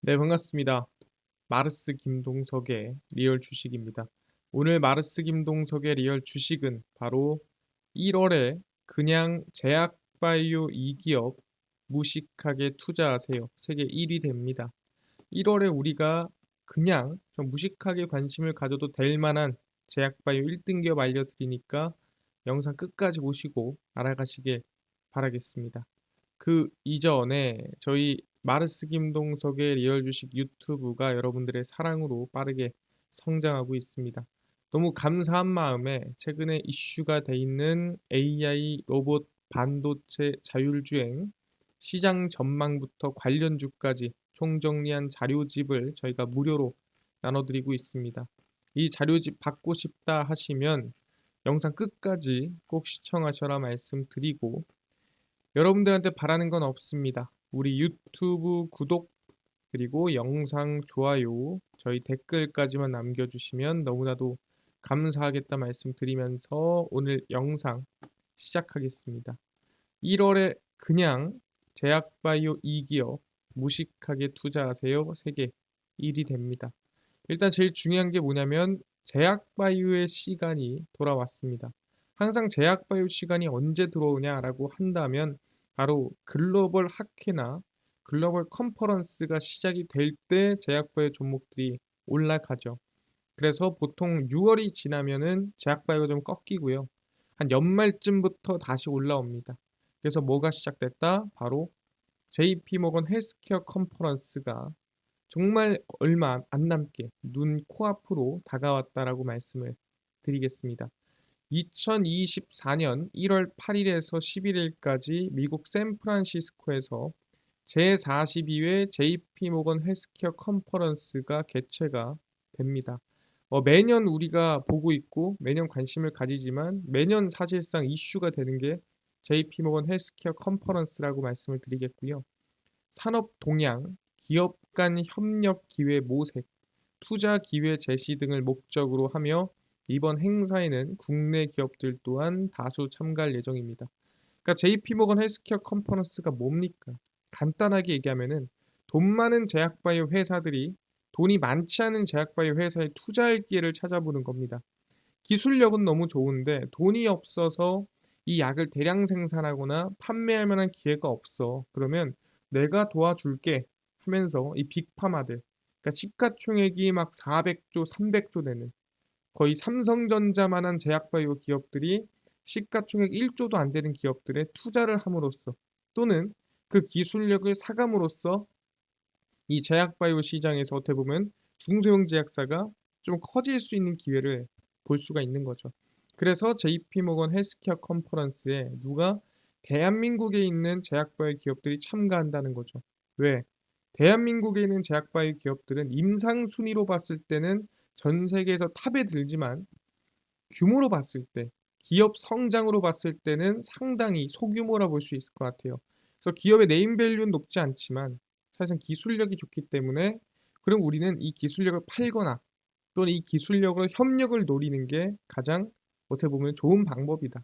네, 반갑습니다. 마르스 김동석의 리얼 주식입니다. 오늘 마르스 김동석의 리얼 주식은 바로 1월에 그냥 제약바이오 2기업 무식하게 투자하세요. 세계 1위 됩니다. 1월에 우리가 그냥 좀 무식하게 관심을 가져도 될 만한 제약바이오 1등 기업 알려드리니까 영상 끝까지 보시고 알아가시길 바라겠습니다. 그 이전에 저희 마르스 김동석의 리얼 주식 유튜브가 여러분들의 사랑으로 빠르게 성장하고 있습니다. 너무 감사한 마음에 최근에 이슈가 돼 있는 AI, 로봇, 반도체, 자율주행, 시장 전망부터 관련주까지 총정리한 자료집을 저희가 무료로 나눠드리고 있습니다. 이 자료집 받고 싶다 하시면 영상 끝까지 꼭 시청하셔라 말씀드리고, 여러분들한테 바라는 건 없습니다. 우리 유튜브 구독 그리고 영상 좋아요, 저희 댓글까지만 남겨주시면 너무나도 감사하겠다 말씀드리면서 오늘 영상 시작하겠습니다. 1월에 그냥 제약바이오 2기업 무식하게 투자하세요. 세계 1위 됩니다. 일단 제일 중요한 게 뭐냐면 제약바이오의 시간이 돌아왔습니다. 항상 제약바이오 시간이 언제 들어오냐라고 한다면 바로 글로벌 학회나 글로벌 컨퍼런스가 시작이 될 때 제약바이오 종목들이 올라가죠. 그래서 보통 6월이 지나면은 제약바이오가 좀 꺾이고요. 한 연말쯤부터 다시 올라옵니다. 그래서 뭐가 시작됐다? 바로 JP모건 헬스케어 컨퍼런스가 정말 얼마 안 남게 눈 코앞으로 다가왔다라고 말씀을 드리겠습니다. 2024년 1월 8일에서 11일까지 미국 샌프란시스코에서 제42회 JP모건 헬스케어 컨퍼런스가 개최가 됩니다. 매년 우리가 보고 있고 매년 관심을 가지지만 매년 사실상 이슈가 되는 게 JP모건 헬스케어 컨퍼런스라고 말씀을 드리겠고요. 산업 동향, 기업 간 협력 기회 모색, 투자 기회 제시 등을 목적으로 하며 이번 행사에는 국내 기업들 또한 다수 참가할 예정입니다. 그러니까 JP모건 헬스케어 컨퍼런스가 뭡니까? 간단하게 얘기하면은 돈 많은 제약바이오 회사들이 돈이 많지 않은 제약바이오 회사에 투자할 기회를 찾아보는 겁니다. 기술력은 너무 좋은데 돈이 없어서 이 약을 대량 생산하거나 판매할 만한 기회가 없어. 그러면 내가 도와줄게 하면서 이 빅파마들, 그러니까 시가총액이 막 400조, 300조 되는 거의 삼성전자만한 제약바이오 기업들이 시가총액 1조도 안 되는 기업들에 투자를 함으로써 또는 그 기술력을 사감으로써 이 제약바이오 시장에서 어떻게 보면 중소형 제약사가 좀 커질 수 있는 기회를 볼 수가 있는 거죠. 그래서 JP모건 헬스케어 컨퍼런스에 누가 대한민국에 있는 제약바이오 기업들이 참가한다는 거죠. 왜? 대한민국에 있는 제약바이오 기업들은 임상 순위로 봤을 때는 전 세계에서 탑에 들지만 규모로 봤을 때, 기업 성장으로 봤을 때는 상당히 소규모라 볼 수 있을 것 같아요. 그래서 기업의 네임 밸류는 높지 않지만 사실상 기술력이 좋기 때문에, 그럼 우리는 이 기술력을 팔거나 또는 이 기술력으로 협력을 노리는 게 가장 어떻게 보면 좋은 방법이다.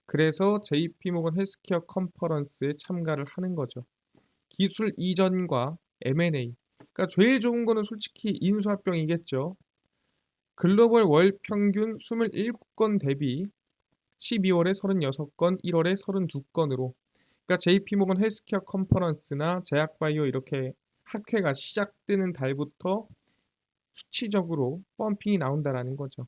그래서 JP모건 헬스케어 컨퍼런스에 참가를 하는 거죠. 기술 이전과 M&A. 그러니까 제일 좋은 거는 솔직히 인수합병이겠죠. 글로벌 월 평균 27건 대비 12월에 36건, 1월에 32건으로, 그러니까 JP모건 헬스케어 컨퍼런스나 제약바이오 이렇게 학회가 시작되는 달부터 수치적으로 펌핑이 나온다라는 거죠.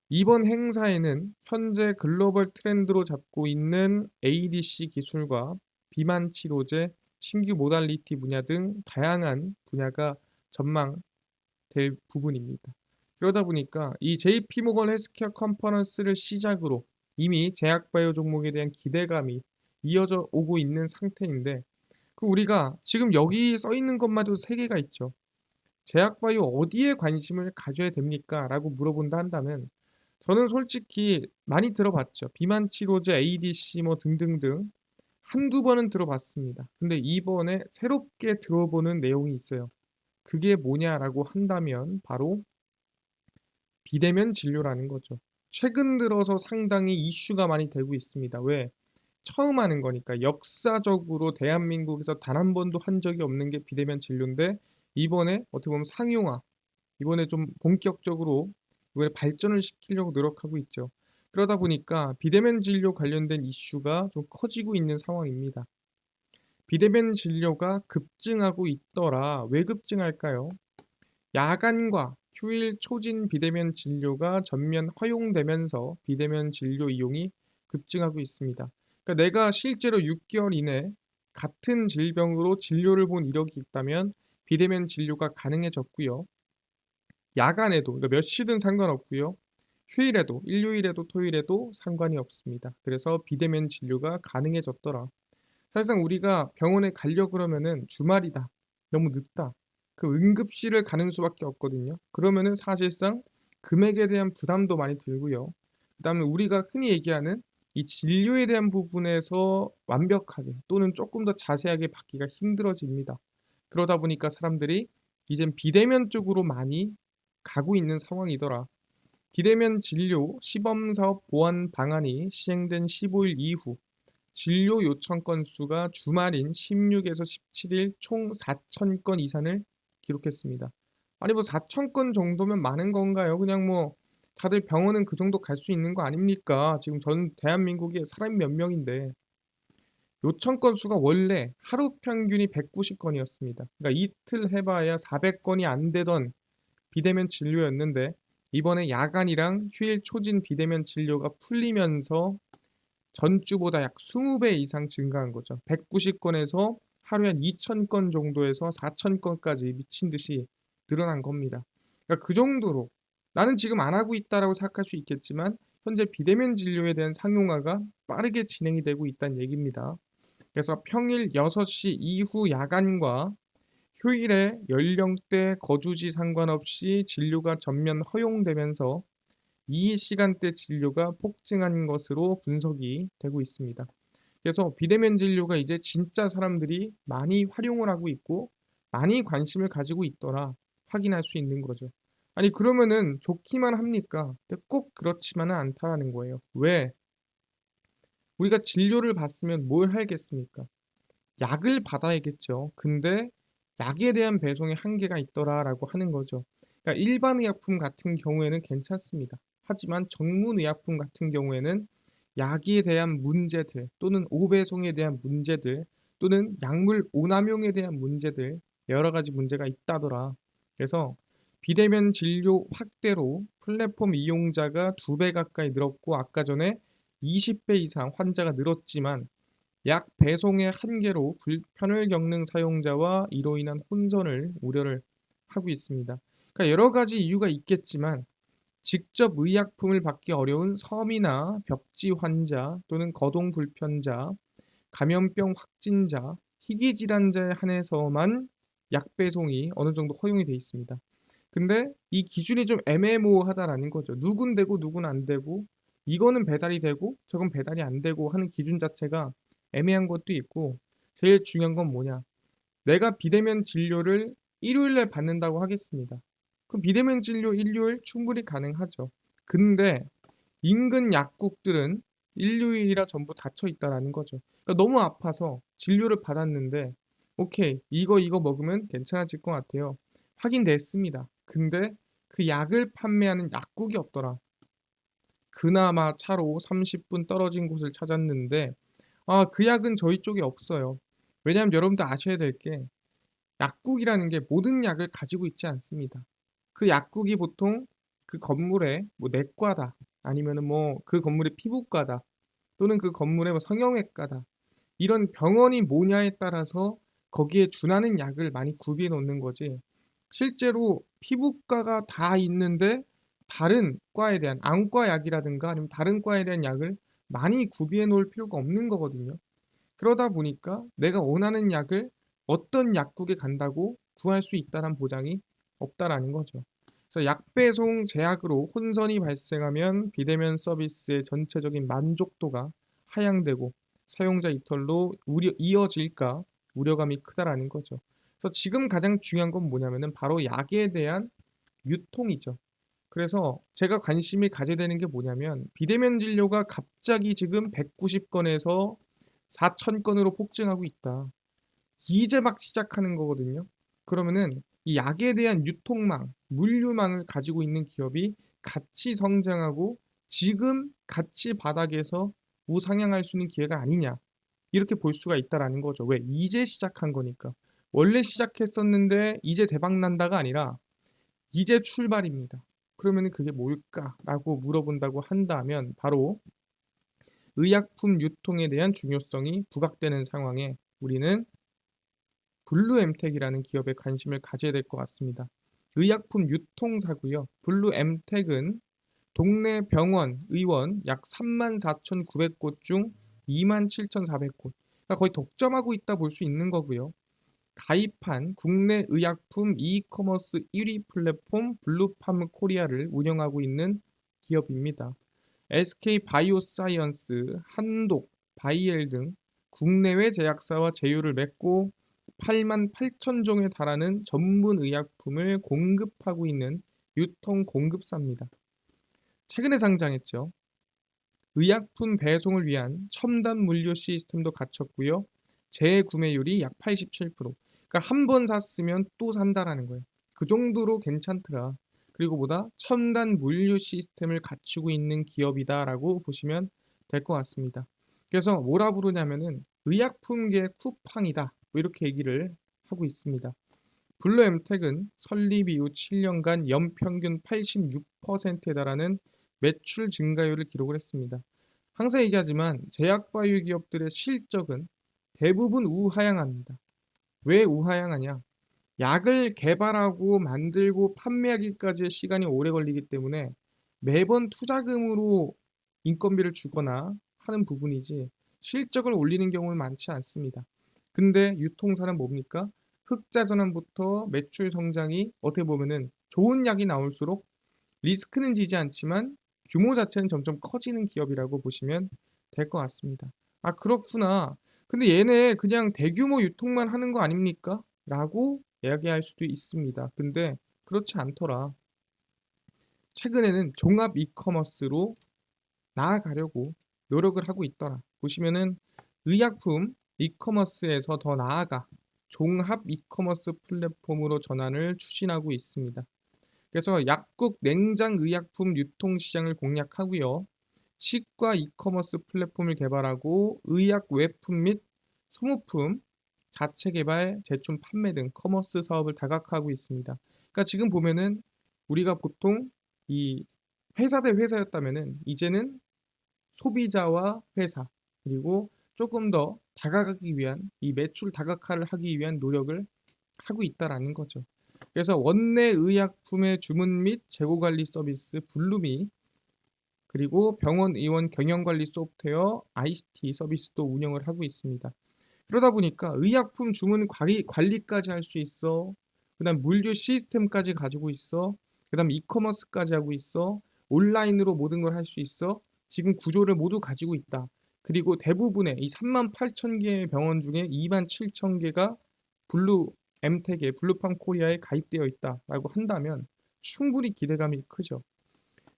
이번 행사에는 현재 글로벌 트렌드로 잡고 있는 ADC 기술과 비만 치료제, 신규 모달리티 분야 등 다양한 분야가 전망될 부분입니다. 그러다 보니까 이 JP모건 헬스케어 컨퍼런스를 시작으로 이미 제약바이오 종목에 대한 기대감이 이어져 오고 있는 상태인데, 그 우리가 지금 여기 써 있는 것마저도 세 개가 있죠. 제약바이오 어디에 관심을 가져야 됩니까? 라고 물어본다 한다면 저는 솔직히 많이 들어봤죠. 비만 치료제, ADC 뭐 등등등 한두 번은 들어봤습니다. 근데 이번에 새롭게 들어보는 내용이 있어요. 그게 뭐냐라고 한다면 바로 비대면 진료라는 거죠. 최근 들어서 상당히 이슈가 많이 되고 있습니다. 왜? 처음 하는 거니까. 역사적으로 대한민국에서 단 한 번도 한 적이 없는 게 비대면 진료인데 이번에 어떻게 보면 상용화, 이번에 좀 본격적으로 이번에 발전을 시키려고 노력하고 있죠. 그러다 보니까 비대면 진료 관련된 이슈가 좀 커지고 있는 상황입니다. 비대면 진료가 급증하고 있더라. 왜 급증할까요? 야간과 휴일 초진 비대면 진료가 전면 허용되면서 비대면 진료 이용이 급증하고 있습니다. 그러니까 내가 실제로 6개월 이내 같은 질병으로 진료를 본 이력이 있다면 비대면 진료가 가능해졌고요. 야간에도 그러니까 몇 시든 상관없고요. 휴일에도 일요일에도 토요일에도 상관이 없습니다. 그래서 비대면 진료가 가능해졌더라. 사실상 우리가 병원에 가려 그러면은 주말이다. 너무 늦다. 그 응급실을 가는 수밖에 없거든요. 그러면은 사실상 금액에 대한 부담도 많이 들고요. 그다음에 우리가 흔히 얘기하는 이 진료에 대한 부분에서 완벽하게 또는 쪼끔 더 자세하게 받기가 힘들어집니다. 그러다 보니까 사람들이 이젠 비대면 쪽으로 많이 가고 있는 상황이더라. 비대면 진료 시범 사업 보완 방안이 시행된 15일 이후 진료 요청 건수가 주말인 16에서 17일 총 4천 건 이상을 기록했습니다. 아니 뭐 4천 건 정도면 많은 건가요? 그냥 뭐 다들 병원은 그 정도 갈 수 있는 거 아닙니까? 지금 전 대한민국에 사람이 몇 명인데 요청 건수가 원래 하루 평균이 190 건이었습니다. 그러니까 이틀 해 봐야 400 건이 안 되던 비대면 진료였는데 이번에 야간이랑 휴일 초진 비대면 진료가 풀리면서 전주보다 약 20배 이상 증가한 거죠. 190 건에서 하루에 한 2,000건 정도에서 4,000 건까지 미친 듯이 늘어난 겁니다. 그러니까 그 정도로 '나는 지금 안 하고 있다.'라고 생각할 수 있겠지만 현재 비대면 진료에 대한 상용화가 빠르게 진행이 되고 있다는 얘기입니다. 그래서 평일 6시 이후 야간과 휴일에 연령대, 거주지 상관없이 진료가 전면 허용되면서 이 시간대 진료가 폭증한 것으로 분석이 되고 있습니다. 그래서 비대면 진료가 이제 진짜 사람들이 많이 활용을 하고 있고 많이 관심을 가지고 있더라 확인할 수 있는 거죠. 아니 그러면은 좋기만 합니까? 근데 꼭 그렇지만은 않다라는 거예요. 왜? 우리가 진료를 받으면 뭘 하겠습니까? 약을 받아야겠죠. 근데 약에 대한 배송에 한계가 있더라라고 하는 거죠. 그러니까 일반 의약품 같은 경우에는 괜찮습니다. 하지만 전문 의약품 같은 경우에는 약에 대한 문제들 또는 오배송에 대한 문제들 또는 약물 오남용에 대한 문제들 여러 가지 문제가 있다더라. 그래서 비대면 진료 확대로 플랫폼 이용자가 2배 가까이 늘었고 아까 전에 20배 이상 환자가 늘었지만 약 배송의 한계로 불편을 겪는 사용자와 이로 인한 혼선을 우려를 하고 있습니다. 그러니까 여러 가지 이유가 있겠지만 직접 의약품을 받기 어려운 섬이나 벽지 환자 또는 거동 불편자, 감염병 확진자, 희귀 질환자에 한해서만 약 배송이 어느 정도 허용이 돼 있습니다. 근데 이 기준이 좀 애매모호하다라는 거죠. 누군 되고 누군 안 되고 이거는 배달이 되고 저건 배달이 안 되고 하는 기준 자체가 애매한 것도 있고 제일 중요한 건 뭐냐. 내가 비대면 진료를 일요일 날 받는다고 하겠습니다. 그럼 비대면 진료 일요일 충분히 가능하죠. 근데 인근 약국들은 일요일이라 전부 닫혀 있다라는 거죠. 그러니까 너무 아파서 진료를 받았는데 오케이. 이거 먹으면 괜찮아질 것 같아요. 확인됐습니다. 근데 그 약을 판매하는 약국이 없더라. 그나마 차로 30분 떨어진 곳을 찾았는데 그 약은 저희 쪽에 없어요. 왜냐하면 여러분들 아셔야 될 게 약국이라는 게 모든 약을 가지고 있지 않습니다. 그 약국이 보통 그 건물에 뭐 내과다 아니면은 뭐 그 건물의 피부과다 또는 그 건물의 뭐 성형외과다 이런 병원이 뭐냐에 따라서 거기에 준하는 약을 많이 구비해 놓는 거지 실제로 피부과가 다 있는데 다른 과에 대한 안과 약이라든가 아니면 다른 과에 대한 약을 많이 구비해 놓을 필요가 없는 거거든요. 그러다 보니까 내가 원하는 약을 어떤 약국에 간다고 구할 수 있다는 보장이 없다라는 거죠. 그래서 약 배송 제약으로 혼선이 발생하면 비대면 서비스의 전체적인 만족도가 하향되고 사용자 이탈로 이어질까 우려감이 크다라는 거죠. 그래서 지금 가장 중요한 건 뭐냐면은 바로 약에 대한 유통이죠. 그래서 제가 관심이 가져야 되는 게 뭐냐면 비대면 진료가 갑자기 지금 190 건에서 4,000 건으로 폭증하고 있다. 이제 막 시작하는 거거든요. 그러면은 이 약에 대한 유통망, 물류망을 가지고 있는 기업이 같이 성장하고 지금 같이 바닥에서 우상향할 수 있는 기회가 아니냐. 이렇게 볼 수가 있다라는 거죠. 왜? 이제 시작한 거니까. 원래 시작했었는데 이제 대박 난다가 아니라 이제 출발입니다. 그러면은 그게 뭘까라고 물어본다고 한다면 바로 의약품 유통에 대한 중요성이 부각되는 상황에 우리는 블루엠텍이라는 기업에 관심을 가져야 될 것 같습니다. 의약품 유통사고요. 블루엠텍은 동네 병원, 의원 약 34,900곳 중 27,400곳. 그러니까 거의 독점하고 있다 볼 수 있는 거고요. 가입한 국내 의약품 이커머스 1위 플랫폼 블루팜 코리아를 운영하고 있는 기업입니다. SK 바이오사이언스, 한독, 바이엘 등 국내외 제약사와 제휴를 맺고 8만 8천 종에 달하는 전문 의약품을 공급하고 있는 유통 공급사입니다. 최근에 상장했죠. 의약품 배송을 위한 첨단 물류 시스템도 갖췄고요. 재구매율이 약 87%. 그러니까 한 번 샀으면 또 산다라는 거예요. 그 정도로 괜찮더라. 그리고 보다 첨단 물류 시스템을 갖추고 있는 기업이다라고 보시면 될 것 같습니다. 그래서 뭐라 부르냐면은 의약품계 쿠팡이다. 뭐 이렇게 얘기를 하고 있습니다. 블루엠텍은 설립 이후 7년간 연평균 86%에 달하는 매출 증가율을 기록을 했습니다. 항상 얘기하지만 제약바이오 기업들의 실적은 대부분 우하향합니다. 왜 우하향하냐? 약을 개발하고 만들고 판매하기까지의 시간이 오래 걸리기 때문에 매번 투자금으로 인건비를 주거나 하는 부분이지 실적을 올리는 경우는 많지 않습니다. 근데 유통사는 뭡니까? 흑자 전환부터 매출 성장이 어떻게 보면은 좋은 약이 나올수록 리스크는 지지 않지만 규모 자체는 점점 커지는 기업이라고 보시면 될 것 같습니다. 아, 그렇구나. 근데 얘네 그냥 대규모 유통만 하는 거 아닙니까? 라고 이야기할 수도 있습니다. 근데 그렇지 않더라. 최근에는 종합 이커머스로 나아가려고 노력을 하고 있더라. 보시면은 의약품 이커머스에서 더 나아가 종합 이커머스 플랫폼으로 전환을 추진하고 있습니다. 그래서 약국 냉장 의약품 유통 시장을 공략하고요. 치과 이커머스 플랫폼을 개발하고 의약 외품 및 소모품 자체 개발, 제품 판매 등 커머스 사업을 다각화하고 있습니다. 그러니까 지금 보면은 우리가 보통 이 회사 대 회사였다면은 이제는 소비자와 회사 그리고 조금 더 다가가기 위한 이 매출 다각화를 하기 위한 노력을 하고 있다라는 거죠. 그래서 원내 의약품의 주문 및 재고 관리 서비스 블루미 그리고 병원 의원 경영 관리 소프트웨어 ICT 서비스도 운영을 하고 있습니다. 그러다 보니까 의약품 주문 관리까지 할 수 있어. 그다음 물류 시스템까지 가지고 있어. 그다음 이커머스까지 하고 있어. 온라인으로 모든 걸 할 수 있어. 지금 구조를 모두 가지고 있다. 그리고 대부분의 이 3만 8천 개의 병원 중에 2만 7천 개가 블루 엠텍에 블루팜 코리아에 가입되어 있다라고 한다면 충분히 기대감이 크죠.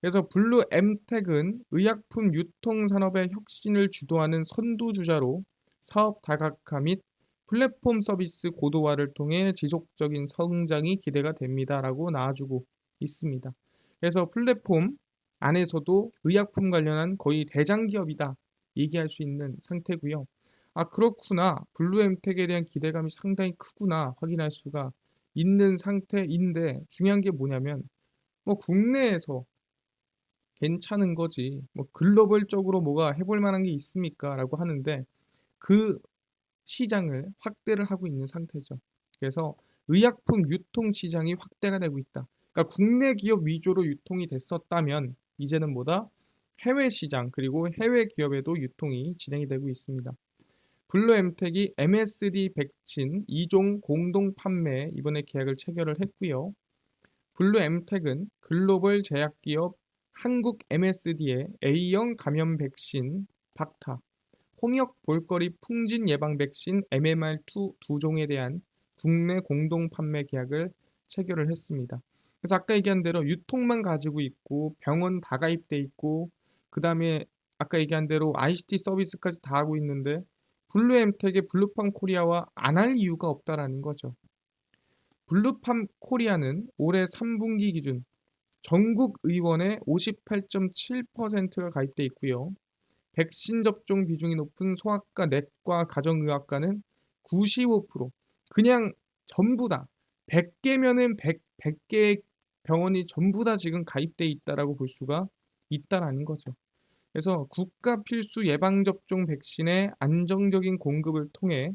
그래서 블루 엠텍은 의약품 유통 산업의 혁신을 주도하는 선두주자로 사업 다각화 및 플랫폼 서비스 고도화를 통해 지속적인 성장이 기대가 됩니다라고 나와주고 있습니다. 그래서 플랫폼 안에서도 의약품 관련한 거의 대장 기업이다 얘기할 수 있는 상태고요. 아, 그렇구나. 블루엠텍에 대한 기대감이 상당히 크구나 확인할 수가 있는 상태인데 중요한 게 뭐냐면 뭐 국내에서 괜찮은 거지. 뭐 글로벌적으로 뭐가 해볼 만한 게 있습니까? 라고 하는데 그 시장을 확대를 하고 있는 상태죠. 그래서 의약품 유통 시장이 확대가 되고 있다. 그러니까 국내 기업 위주로 유통이 됐었다면 이제는 뭐다? 해외 시장 그리고 해외 기업에도 유통이 진행이 되고 있습니다. 블루엠텍이 MSD 백신 2종 공동 판매 이번에 계약을 체결을 했고요. 블루엠텍은 글로벌 제약기업 한국 MSD의 A형 감염 백신 박타, 홍역 볼거리 풍진 예방 백신 MMR2 두 종에 대한 국내 공동 판매 계약을 체결을 했습니다. 그래서 아까 얘기한 대로 유통만 가지고 있고 병원 다 가입돼 있고 그다음에 아까 얘기한 대로 ICT 서비스까지 다 하고 있는데 블루엠텍의 블루팜 코리아와 안 할 이유가 없다라는 거죠. 블루팜 코리아는 올해 3분기 기준 전국 의원의 58.7%가 가입돼 있고요. 백신 접종 비중이 높은 소아과, 내과, 가정의학과는 95%. 그냥 전부 다 100개면은 100개의 병원이 전부 다 지금 가입돼 있다라고 볼 수가 있다라는 거죠. 그래서 국가 필수 예방 접종 백신의 안정적인 공급을 통해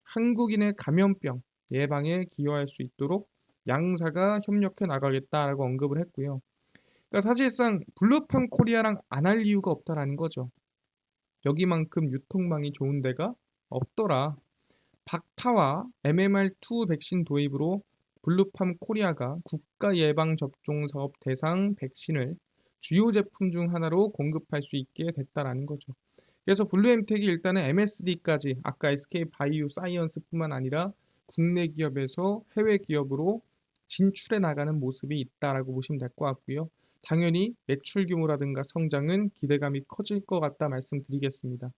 한국인의 감염병 예방에 기여할 수 있도록 양사가 협력해 나가겠다라고 언급을 했고요. 그러니까 사실상 블루팜 코리아랑 안 할 이유가 없다라는 거죠. 여기만큼 유통망이 좋은 데가 없더라. 박타와 MMR2 백신 도입으로 블루팜 코리아가 국가 예방 접종 사업 대상 백신을 주요 제품 중 하나로 공급할 수 있게 됐다라는 거죠. 그래서 블루엠텍이 일단은 MSD까지 아까 SK 바이오 사이언스뿐만 아니라 국내 기업에서 해외 기업으로 진출해 나가는 모습이 있다라고 보시면 될 것 같고요. 당연히 매출 규모라든가 성장은 기대감이 커질 것 같다 말씀드리겠습니다.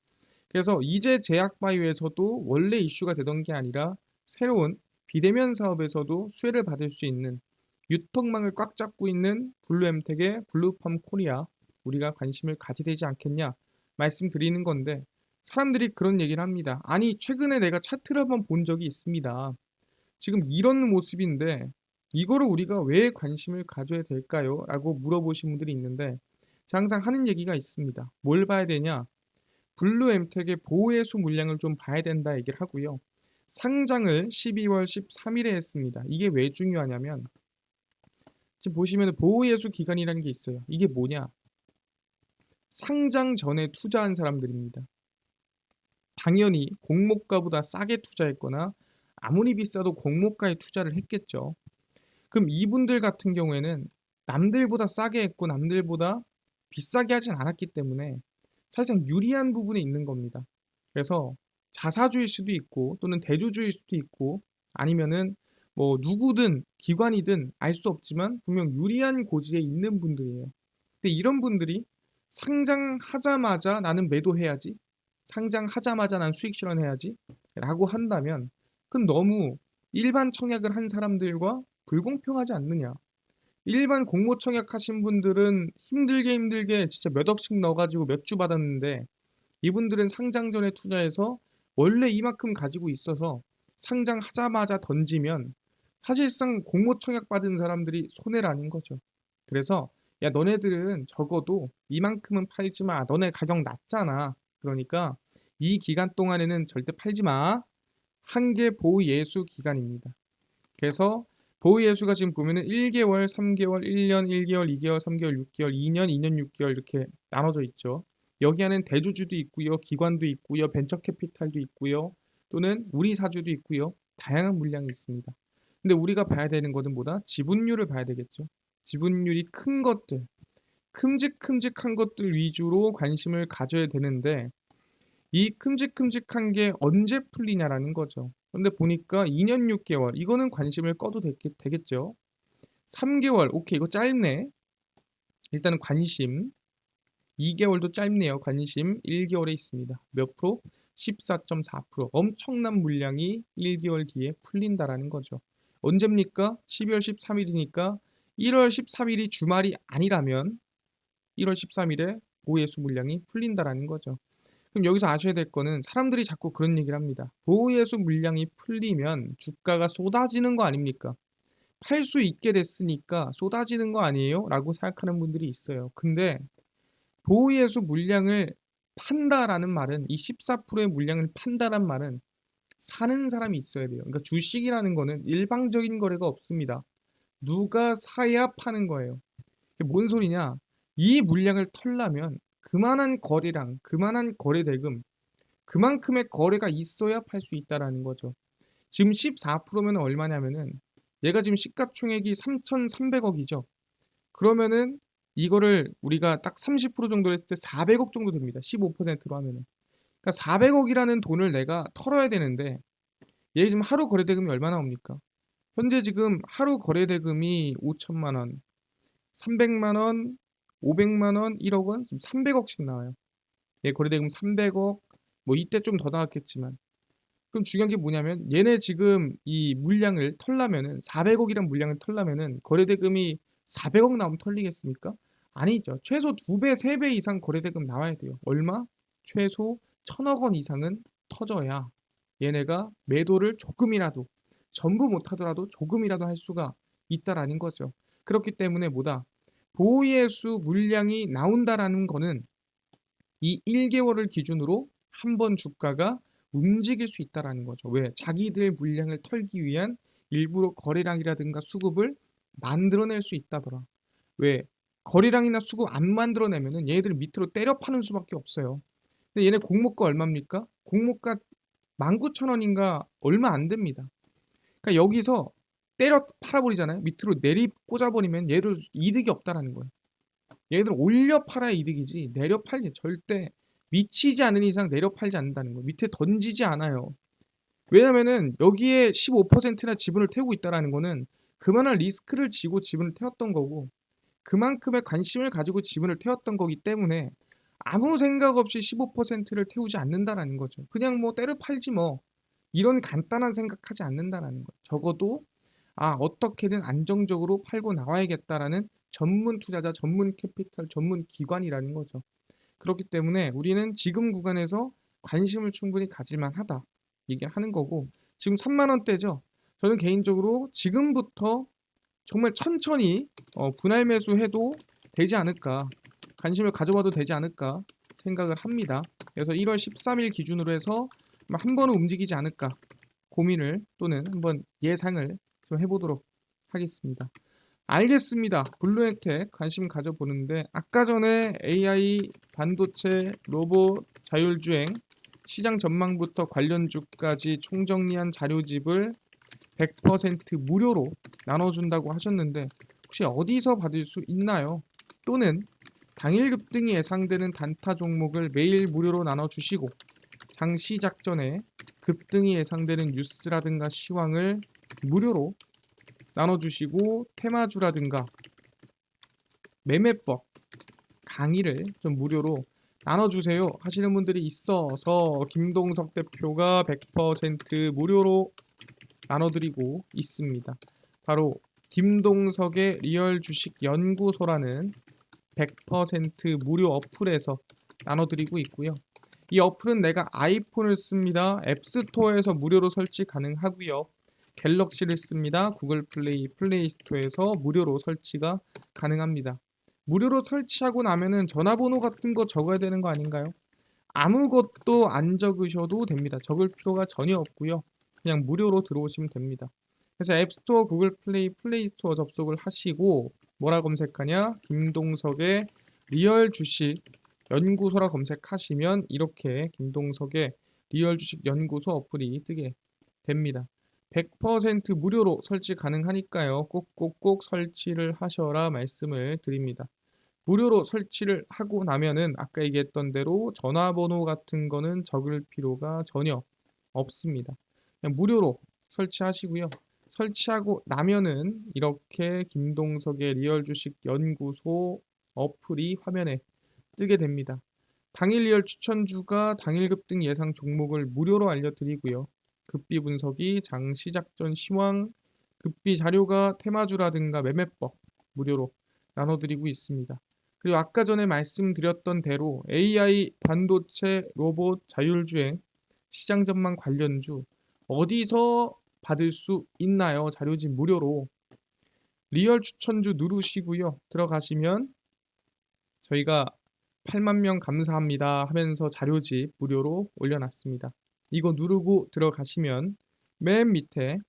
그래서 이제 제약바이오에서도 원래 이슈가 되던 게 아니라 새로운 비대면 사업에서도 수혜를 받을 수 있는 유통망을 꽉 잡고 있는 블루엠텍의 블루팜 코리아 우리가 관심을 가져야 되지 않겠냐 말씀드리는 건데 사람들이 그런 얘기를 합니다. 아니 최근에 내가 차트를 한번 본 적이 있습니다. 지금 이런 모습인데 이거를 우리가 왜 관심을 가져야 될까요? 라고 물어보신 분들이 있는데 제가 항상 하는 얘기가 있습니다. 뭘 봐야 되냐? 블루엠텍의 보호예수 물량을 좀 봐야 된다 얘기를 하고요. 상장을 12월 13일에 했습니다. 이게 왜 중요하냐면 지금 보시면 보호예수 기간이라는 게 있어요. 이게 뭐냐? 상장 전에 투자한 사람들입니다. 당연히 공모가보다 싸게 투자했거나 아무리 비싸도 공모가에 투자를 했겠죠. 그럼 이분들 같은 경우에는 남들보다 싸게 했고 남들보다 비싸게 하진 않았기 때문에 사실상 유리한 부분이 있는 겁니다. 그래서 자사주일 수도 있고 또는 대주주일 수도 있고 아니면은 뭐 누구든 기관이든 알 수 없지만 분명 유리한 고지에 있는 분들이에요. 근데 이런 분들이 상장하자마자 나는 매도해야지. 상장하자마자 난 수익 실현해야지. 라고 한다면 그건 너무 일반 청약을 한 사람들과 불공평하지 않느냐. 일반 공모 청약하신 분들은 힘들게 진짜 몇 억씩 넣어가지고 몇 주 받았는데 이분들은 상장 전에 투자해서 원래 이만큼 가지고 있어서 상장하자마자 던지면 사실상 공모 청약 받은 사람들이 손해라는 거죠. 그래서 야 너네들은 적어도 이만큼은 팔지 마. 너네 가격 낮잖아. 그러니까 이 기간 동안에는 절대 팔지 마. 한계 보호 예수 기간입니다. 그래서 보호 예수가 지금 보면은 1개월, 3개월, 1년, 1개월, 2개월, 3개월, 6개월, 2년, 2년, 6개월 이렇게 나눠져 있죠. 여기 안에는 대주주도 있고요, 기관도 있고요, 벤처 캐피탈도 있고요, 또는 우리 사주도 있고요. 다양한 물량이 있습니다. 근데 우리가 봐야 되는 것은 뭐다? 지분율을 봐야 되겠죠. 지분율이 큰 것들, 큼직큼직한 것들 위주로 관심을 가져야 되는데 이 큼직큼직한 게 언제 풀리냐라는 거죠. 근데 보니까 2년 6개월 이거는 관심을 꺼도 되겠죠. 3개월 오케이 이거 짧네. 일단은 관심 2개월도 짧네요. 관심 1개월에 있습니다. 몇 프로? 14.4%. 엄청난 물량이 1개월 뒤에 풀린다라는 거죠. 언제입니까? 12월 13일이니까 1월 13일이 주말이 아니라면 1월 13일에 보예수 물량이 풀린다라는 거죠. 그럼 여기서 아셔야 될 거는 사람들이 자꾸 그런 얘기를 합니다. 보호예수 물량이 풀리면 주가가 쏟아지는 거 아닙니까? 팔 수 있게 됐으니까 쏟아지는 거 아니에요? 라고 생각하는 분들이 있어요. 근데 보호예수 물량을 판다라는 말은 이 14%의 물량을 판다란 말은 사는 사람이 있어야 돼요. 그러니까 주식이라는 거는 일방적인 거래가 없습니다. 누가 사야 파는 거예요. 이게 뭔 소리냐? 이 물량을 털려면 그만한 거래량, 그만한 거래 대금, 그만큼의 거래가 있어야 팔 수 있다라는 거죠. 지금 14%면 얼마냐면은 얘가 지금 시가총액이 3,300억이죠. 그러면은 이거를 우리가 딱 30% 정도 했을 때 400억 정도 됩니다. 15%로 하면은. 그러니까 400억이라는 돈을 내가 털어야 되는데 얘 지금 하루 거래 대금이 얼마나 옵니까? 현재 지금 하루 거래 대금이 5천만 원, 300만 원, 500만 원, 1억 원, 지금 300억씩 나와요. 얘 거래 대금 300억, 뭐 이때 좀 더 나왔겠지만 그럼 중요한 게 뭐냐면 얘네 지금 이 물량을 털려면은 400억이란 물량을 털려면은 거래대금이 400억 나오면 털리겠습니까? 아니죠. 최소 2배, 3배 이상 거래대금 나와야 돼요. 얼마? 최소 1000억 원 이상은 터져야 얘네가 매도를 조금이라도 전부 못 하더라도 조금이라도 할 수가 있다라는 거죠. 그렇기 때문에 뭐다? 보예수 물량이 나온다라는 거는 이 1개월을 기준으로 한 번 주가가 움직일 수 있다라는 거죠. 왜? 자기들 물량을 털기 위한 일부러 거래량이라든가 수급을 만들어낼 수 있다더라. 왜? 거래량이나 수급 안 만들어내면은 얘네들 밑으로 때려 파는 수밖에 없어요. 근데 얘네 공모가 얼마입니까? 공모가 19,000원인가 얼마 안 됩니다. 그러니까 여기서 때려 팔아버리잖아요. 밑으로 내리 꽂아버리면 얘들 이득이 없다라는 거예요. 얘들 올려 팔아야 이득이지 내려 팔지 절대 미치지 않은 이상 내려 팔지 않는다는 거예요. 밑에 던지지 않아요. 왜냐면은 여기에 15%나 지분을 태우고 있다라는 거는 그만한 리스크를 지고 지분을 태웠던 거고 그만큼의 관심을 가지고 지분을 태웠던 거기 때문에 아무 생각 없이 15%를 태우지 않는다라는 거죠. 그냥 뭐 때려 팔지 뭐 이런 간단한 생각하지 않는다라는 거예요. 적어도 어떻게든 안정적으로 팔고 나와야겠다라는 전문 투자자, 전문 캐피탈, 전문 기관이라는 거죠. 그렇기 때문에 우리는 지금 구간에서 관심을 충분히 가질만 하다. 얘기하는 거고 지금 3만 원대죠. 저는 개인적으로 지금부터 정말 천천히 분할 매수해도 되지 않을까. 관심을 가져봐도 되지 않을까 생각을 합니다. 그래서 1월 13일 기준으로 해서 한 번은 움직이지 않을까 고민을 또는 한번 예상을 좀 해보도록 하겠습니다. 알겠습니다. 블루엔텍 관심 가져보는데 아까 전에 AI, 반도체, 로봇, 자율주행, 시장 전망부터 관련주까지 총정리한 자료집을 100% 무료로 나눠준다고 하셨는데 혹시 어디서 받을 수 있나요? 또는 당일 급등이 예상되는 단타 종목을 매일 무료로 나눠주시고 장 시작 전에 급등이 예상되는 뉴스라든가 시황을 무료로 나눠주시고 테마주라든가 매매법 강의를 좀 무료로 나눠주세요 하시는 분들이 있어서 김동석 대표가 100% 무료로 나눠드리고 있습니다. 바로 김동석의 리얼 주식 연구소라는 100% 무료 어플에서 나눠드리고 있고요. 이 어플은 내가 아이폰을 씁니다. 앱스토어에서 무료로 설치 가능하고요. 갤럭시를 씁니다. 구글 플레이, 플레이 스토어에서 무료로 설치가 가능합니다. 무료로 설치하고 나면은 전화번호 같은 거 적어야 되는 거 아닌가요? 아무것도 안 적으셔도 됩니다. 적을 필요가 전혀 없고요. 그냥 무료로 들어오시면 됩니다. 그래서 앱스토어, 구글 플레이, 플레이 스토어 접속을 하시고 뭐라 검색하냐? 김동석의 리얼 주식 연구소라 검색하시면 이렇게 김동석의 리얼 주식 연구소 어플이 뜨게 됩니다. 100% 무료로 설치 가능하니까요. 꼭꼭꼭 설치를 하셔라 말씀을 드립니다. 무료로 설치를 하고 나면은 아까 얘기했던 대로 전화번호 같은 거는 적을 필요가 전혀 없습니다. 그냥 무료로 설치하시고요. 설치하고 나면은 이렇게 김동석의 리얼 주식 연구소 어플이 화면에 뜨게 됩니다. 당일 리얼 추천주가 당일 급등 예상 종목을 무료로 알려드리고요. 급비 분석이 장 시작 전 시황, 급비 자료가 테마주라든가 매매법 무료로 나눠드리고 있습니다. 그리고 아까 전에 말씀드렸던 대로 AI, 반도체, 로봇, 자율주행, 시장 전망 관련주 어디서 받을 수 있나요? 자료집 무료로 리얼 추천주 누르시고요. 들어가시면 저희가 8만 명 감사합니다 하면서 자료집 무료로 올려놨습니다. 이거 누르고 들어가시면 맨 밑에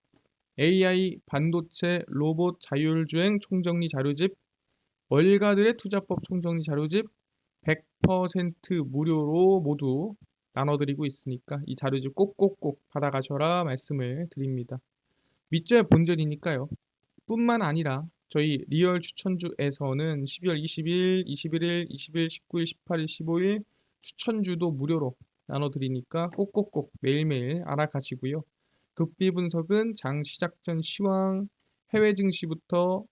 AI, 반도체, 로봇, 자율주행 총정리 자료집, 월가들의 투자법 총정리 자료집 100% 무료로 모두 나눠드리고 있으니까 이 자료집 꼭꼭꼭 받아가셔라 말씀을 드립니다. 밑줘야 본전이니까요. 뿐만 아니라 저희 리얼 추천주에서는 12월 20일, 21일, 20일, 19일, 18일, 15일 추천주도 무료로 나눠드리니까 꼭꼭꼭 매일매일 알아가시고요. 급비 분석은 장 시작 전 시황, 해외 증시부터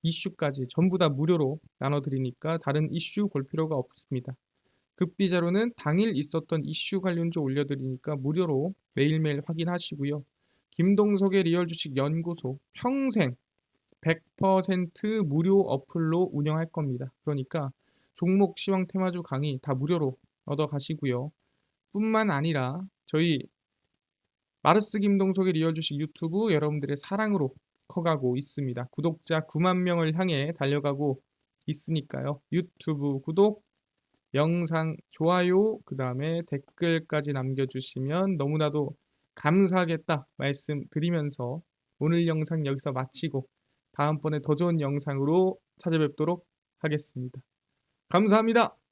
이슈까지 전부 다 무료로 나눠드리니까 다른 이슈 볼 필요가 없습니다. 급비자로는 당일 있었던 이슈 관련주 올려드리니까 무료로 매일매일 확인하시고요. 김동석의 리얼 주식 연구소 평생 100% 무료 어플로 운영할 겁니다. 그러니까 종목 시황 테마주 강의 다 무료로 얻어 가시고요. 뿐만 아니라 저희 마르스 김동석의 리얼 주식 유튜브 여러분들의 사랑으로 커가고 있습니다. 구독자 9만 명을 향해 달려가고 있으니까요. 유튜브 구독, 영상 좋아요, 그다음에 댓글까지 남겨주시면 너무나도 감사하겠다 말씀드리면서 오늘 영상 여기서 마치고 다음번에 더 좋은 영상으로 찾아뵙도록 하겠습니다. 감사합니다.